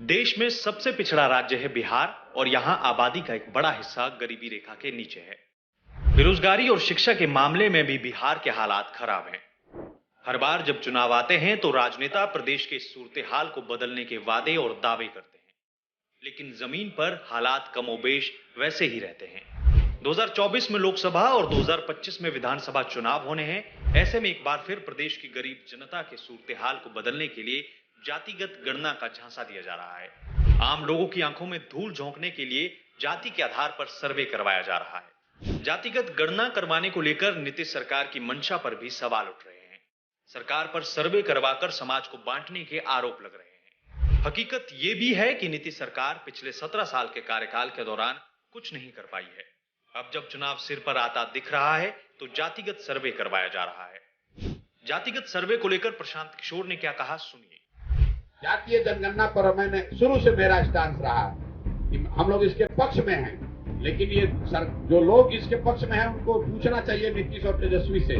देश में सबसे पिछड़ा राज्य है बिहार और यहां आबादी का एक बड़ा हिस्सा गरीबी रेखा के नीचे है। बेरोजगारी और शिक्षा के मामले में भी बिहार के हालात खराब हैं। हर बार जब चुनाव आते हैं तो राजनेता प्रदेश के इस सूरत हाल को बदलने के वादे और दावे करते हैं, लेकिन जमीन पर हालात कमोबेश वैसे ही रहते हैं। 2024 में लोकसभा और 2025 में विधानसभा चुनाव होने हैं। ऐसे में एक बार फिर प्रदेश की गरीब जनता के सूरत हाल को बदलने के लिए जातिगत गणना का झांसा दिया जा रहा है। आम लोगों की आंखों में धूल झोंकने के लिए जाति के आधार पर सर्वे करवाया जा रहा है। जातिगत गणना करवाने को लेकर नीतीश सरकार की मंशा पर भी सवाल उठ रहे हैं। सरकार पर सर्वे करवाकर समाज को बांटने के आरोप लग रहे हैं। हकीकत ये भी है कि नीतीश सरकार पिछले 17 साल के कार्यकाल के दौरान कुछ नहीं कर पाई है। अब जब चुनाव सिर पर आता दिख रहा है तो जातिगत सर्वे करवाया जा रहा है। जातिगत सर्वे को लेकर प्रशांत किशोर ने क्या कहा, सुनिए। जातीय जनगणना पर मैंने शुरू से मेरा स्टांस रहा कि हम लोग इसके पक्ष में हैं, लेकिन ये जो लोग इसके पक्ष में हैं उनको पूछना चाहिए नीतीश और तेजस्वी से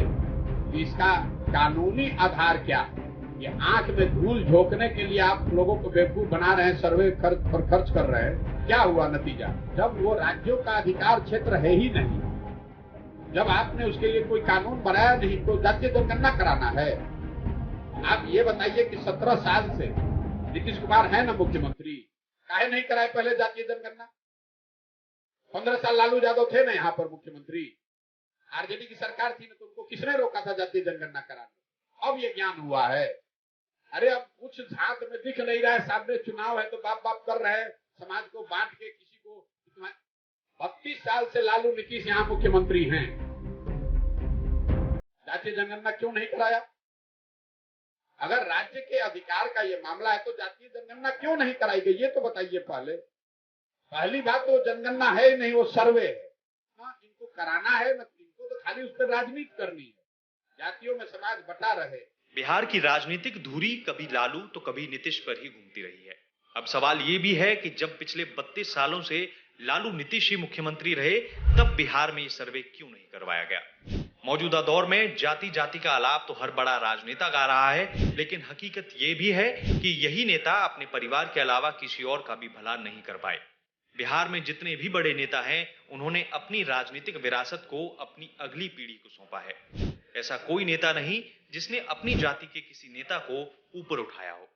कि इसका कानूनी आधार क्या है। ये आंख में धूल झोंकने के लिए आप लोगों को बेवकूफ बना रहे हैं, सर्वे पर खर्च कर रहे हैं। क्या हुआ नतीजा? जब वो राज्यों का अधिकार क्षेत्र है ही नहीं, जब आपने उसके लिए कोई कानून बनाया नहीं, तो जातीय जनगणना कराना है। आप ये बताइए कि 17 साल से नीतीश कुमार है ना मुख्यमंत्री, काहे नहीं कराए पहले जातीय जनगणना? 15 साल लालू यादव थे ना यहाँ पर मुख्यमंत्री, आरजेडी की सरकार थी ना, तो उनको किसने रोका था जातीय जनगणना कराने? अब ये ज्ञान हुआ है। अरे अब कुछ झांक में दिख नहीं रहा है, सामने चुनाव है तो बाप बाप कर रहे हैं, समाज को बांट के किसी को। 32 साल से लालू नीतीश यहाँ मुख्यमंत्री हैं, जातीय जनगणना क्यों नहीं कराया? अगर राज्य के अधिकार का ये मामला है तो जातीय जनगणना क्यों नहीं कराई गई, ये तो बताइए। पहली बात तो जनगणना है ही नहीं, वो सर्वे है। हाँ, इनको कराना है ना, इनको तो खाली उस पर राजनीति करनी है, जातियों में समाज बटा रहे। बिहार की राजनीतिक धुरी कभी लालू तो कभी नीतीश पर ही घूमती रही है। अब सवाल ये भी है कि जब पिछले 32 सालों से लालू नीतीश ही मुख्यमंत्री रहे, तब बिहार में ये सर्वे क्यों नहीं करवाया गया? मौजूदा दौर में जाति जाति का आलाप तो हर बड़ा राजनेता गा रहा है, लेकिन हकीकत ये भी है कि यही नेता अपने परिवार के अलावा किसी और का भी भला नहीं कर पाए। बिहार में जितने भी बड़े नेता हैं, उन्होंने अपनी राजनीतिक विरासत को अपनी अगली पीढ़ी को सौंपा है। ऐसा कोई नेता नहीं जिसने अपनी जाति के किसी नेता को ऊपर उठाया हो।